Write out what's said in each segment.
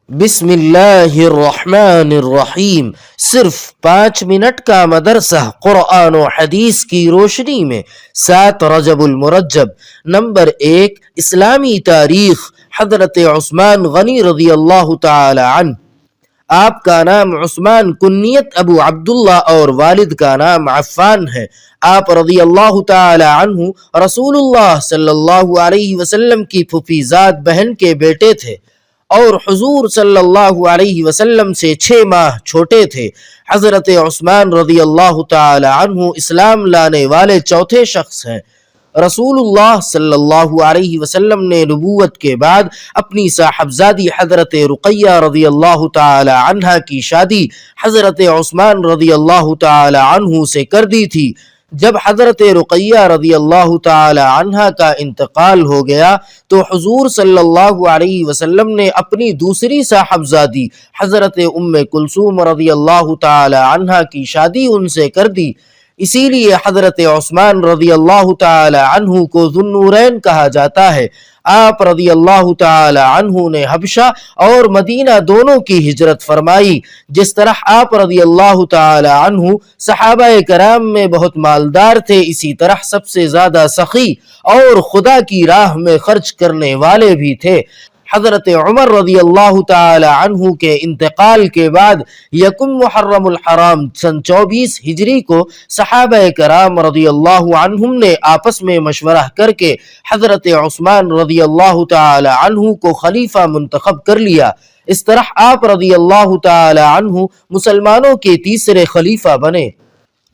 بسم اللہ الرحمن الرحیم۔ صرف 5 منٹ کا مدرسہ قرآن و حدیث کی روشنی میں 7 رجب المرجب۔ نمبر 1، اسلامی تاریخ۔ حضرت عثمان غنی رضی اللہ تعالی عنہ۔ آپ کا نام عثمان کنیت ابو عبداللہ اور والد کا نام عفان ہے۔ آپ رضی اللہ تعالی عنہ رسول اللہ صلی اللہ علیہ وسلم کی پھوپھی زاد بہن کے بیٹے تھے اور حضور صلی اللہ علیہ وسلم سے 6 ماہ چھوٹے تھے۔ حضرت عثمان رضی اللہ تعالی عنہ اسلام لانے والے چوتھے شخص ہیں۔ رسول اللہ صلی اللہ علیہ وسلم نے نبوت کے بعد اپنی صاحبزادی حضرت رقیہ رضی اللہ تعالی عنہ کی شادی حضرت عثمان رضی اللہ تعالی عنہ سے کر دی تھی۔ جب حضرت رقیہ رضی اللہ تعالی عنہ کا انتقال ہو گیا تو حضور صلی اللہ علیہ وسلم نے اپنی دوسری صاحبزادی حضرت ام کلثوم رضی اللہ تعالی عنہ کی شادی ان سے کر دی۔ اسی لیے حضرت عثمان رضی اللہ تعالی عنہ کو ذو النورین کہا جاتا ہے۔ آپ رضی اللہ تعالی عنہ نے حبشہ اور مدینہ دونوں کی ہجرت فرمائی۔ جس طرح آپ رضی اللہ تعالی عنہ صحابہ کرام میں بہت مالدار تھے، اسی طرح سب سے زیادہ سخی اور خدا کی راہ میں خرچ کرنے والے بھی تھے۔ حضرت عمر رضی اللہ تعالی عنہ کے انتقال کے بعد یکم محرم الحرام سن 24 ہجری کو صحابہ کرام رضی اللہ عنہم نے آپس میں مشورہ کر کے حضرت عثمان رضی اللہ تعالی عنہ کو خلیفہ منتخب کر لیا۔ اس طرح آپ رضی اللہ تعالی عنہ مسلمانوں کے تیسرے خلیفہ بنے۔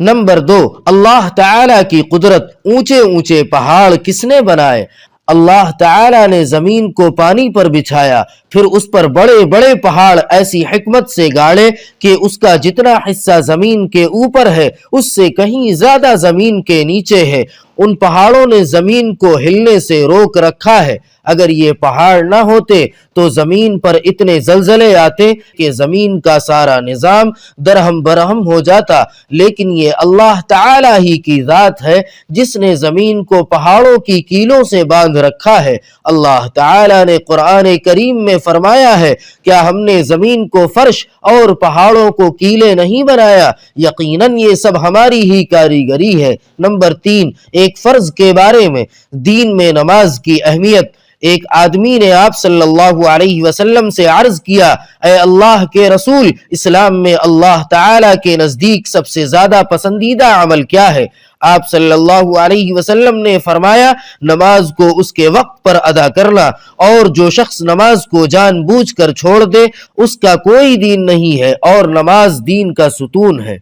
نمبر 2، اللہ تعالی کی قدرت۔ اونچے اونچے پہاڑ کس نے بنائے؟ اللہ تعالی نے زمین کو پانی پر بچھایا، پھر اس پر بڑے بڑے پہاڑ ایسی حکمت سے گاڑے کہ اس کا جتنا حصہ زمین کے اوپر ہے اس سے کہیں زیادہ زمین کے نیچے ہے۔ ان پہاڑوں نے زمین کو ہلنے سے روک رکھا ہے۔ اگر یہ پہاڑ نہ ہوتے تو زمین پر اتنے زلزلے آتے کہ زمین کا سارا نظام درہم برہم ہو جاتا، لیکن یہ اللہ تعالی ہی کی ذات ہے جس نے زمین کو پہاڑوں کی کیلوں سے باندھ رکھا ہے۔ اللہ تعالی نے قرآن کریم میں فرمایا ہے، کیا ہم نے زمین کو فرش اور پہاڑوں کو کیلے نہیں بنایا؟ یقیناً یہ سب ہماری ہی کاریگری ہے۔ نمبر 3، ایک فرض کے بارے میں۔ دین میں نماز کی اہمیت۔ ایک آدمی نے آپ صلی اللہ علیہ وسلم سے عرض کیا، اے اللہ کے رسول، اسلام میں اللہ تعالی کے نزدیک سب سے زیادہ پسندیدہ عمل کیا ہے؟ آپ صلی اللہ علیہ وسلم نے فرمایا، نماز کو اس کے وقت پر ادا کرنا، اور جو شخص نماز کو جان بوجھ کر چھوڑ دے اس کا کوئی دین نہیں ہے، اور نماز دین کا ستون ہے۔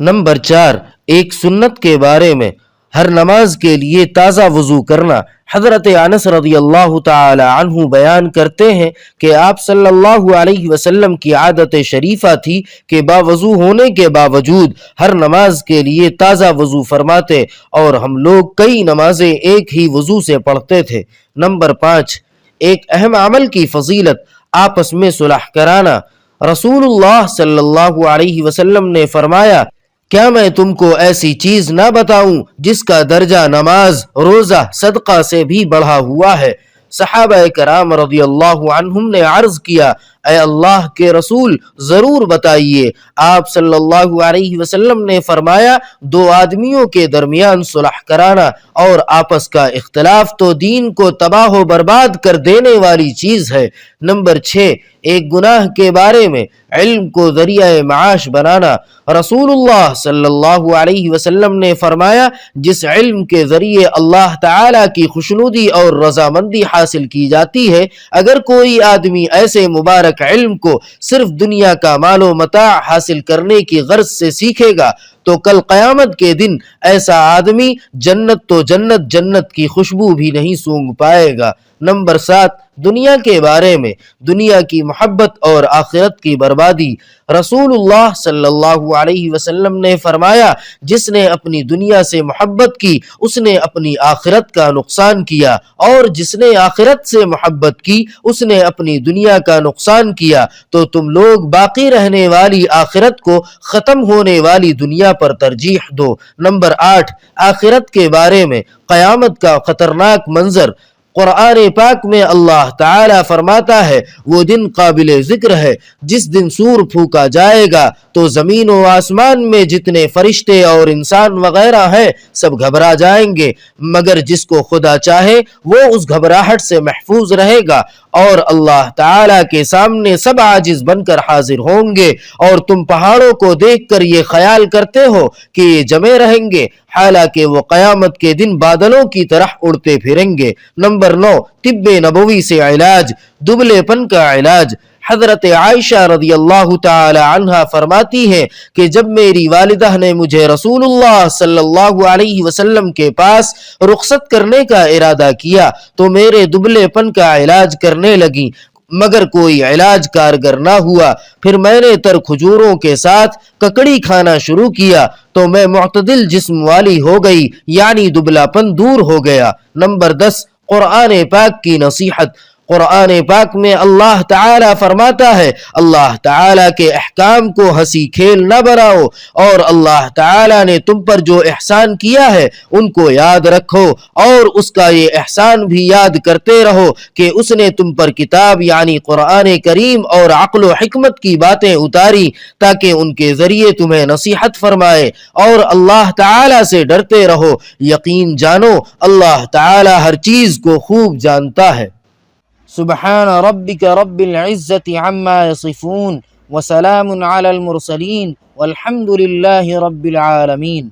نمبر 4، ایک سنت کے بارے میں۔ ہر نماز کے لیے تازہ وضو کرنا۔ حضرت انس رضی اللہ تعالی عنہ بیان کرتے ہیں کہ آپ صلی اللہ علیہ وسلم کی عادت شریفہ تھی کہ باوضو ہونے کے باوجود ہر نماز کے لیے تازہ وضو فرماتے، اور ہم لوگ کئی نمازیں ایک ہی وضو سے پڑھتے تھے۔ نمبر 5، ایک اہم عمل کی فضیلت، آپس میں صلح کرانا۔ رسول اللہ صلی اللہ علیہ وسلم نے فرمایا، کیا میں تم کو ایسی چیز نہ بتاؤں جس کا درجہ نماز، روزہ، صدقہ سے بھی بڑھا ہوا ہے؟ صحابہ کرام رضی اللہ عنہم نے عرض کیا، اے اللہ کے رسول، ضرور بتائیے۔ آپ صلی اللہ علیہ وسلم نے فرمایا، 2 آدمیوں کے درمیان صلح کرانا اور آپس کا اختلاف تو دین کو تباہ و برباد کر دینے والی چیز ہے۔ نمبر 6، ایک گناہ کے بارے میں۔ علم کو ذریعہ معاش بنانا۔ رسول اللہ صلی اللہ علیہ وسلم نے فرمایا، جس علم کے ذریعے اللہ تعالی کی خوشنودی اور رضامندی حاصل کی جاتی ہے، اگر کوئی آدمی ایسے مبارک علم کو صرف دنیا کا مال و متاع حاصل کرنے کی غرض سے سیکھے گا تو کل قیامت کے دن ایسا آدمی جنت تو جنت کی خوشبو بھی نہیں سونگھ پائے گا۔ نمبر 7، دنیا کے بارے میں۔ دنیا کی محبت اور آخرت کی بربادی۔ رسول اللہ صلی اللہ علیہ وسلم نے فرمایا، جس نے اپنی دنیا سے محبت کی اس نے اپنی آخرت کا نقصان کیا، اور جس نے آخرت سے محبت کی اس نے اپنی دنیا کا نقصان کیا۔ تو تم لوگ باقی رہنے والی آخرت کو ختم ہونے والی دنیا پر ترجیح دو۔ نمبر 8، آخرت کے بارے میں۔ قیامت کا خطرناک منظر۔ قرآن پاک میں اللہ تعالیٰ فرماتا ہے وہ دن قابل ذکر ہے جس دن سور پھونکا جائے گا تو زمین و آسمان میں جتنے فرشتے اور انسان وغیرہ ہیں سب گھبرا جائیں گے، مگر جس کو خدا چاہے وہ اس گھبراہٹ سے محفوظ رہے گا، اور اللہ تعالیٰ کے سامنے سب عاجز بن کر حاضر ہوں گے، اور تم پہاڑوں کو دیکھ کر یہ خیال کرتے ہو کہ یہ جمے رہیں گے، حالانکہ وہ قیامت کے دن بادلوں کی طرح اڑتے پھریں گے۔ نمبر 9، طب نبوی سے علاج، دبلے پن کا علاج۔ حضرت عائشہ رضی اللہ تعالی عنہا فرماتی ہیں کہ جب میری والدہ نے مجھے رسول اللہ صلی اللہ علیہ وسلم کے پاس رخصت کرنے کا ارادہ کیا تو میرے دبلے پن کا علاج کرنے لگیں، مگر کوئی علاج کارگر نہ ہوا۔ پھر میں نے تر کھجوروں کے ساتھ ککڑی کھانا شروع کیا تو میں معتدل جسم والی ہو گئی، یعنی دبلا پن دور ہو گیا۔ نمبر 10، قرآن پاک کی نصیحت۔ قرآن پاک میں اللہ تعالیٰ فرماتا ہے اللہ تعالیٰ کے احکام کو ہنسی کھیل نہ بناؤ، اور اللہ تعالیٰ نے تم پر جو احسان کیا ہے ان کو یاد رکھو، اور اس کا یہ احسان بھی یاد کرتے رہو کہ اس نے تم پر کتاب یعنی قرآن کریم اور عقل و حکمت کی باتیں اتاری تاکہ ان کے ذریعے تمہیں نصیحت فرمائے، اور اللہ تعالیٰ سے ڈرتے رہو، یقین جانو اللہ تعالیٰ ہر چیز کو خوب جانتا ہے۔ سبحان ربك رب العزة عما يصفون وسلام على المرسلين والحمد لله رب العالمين۔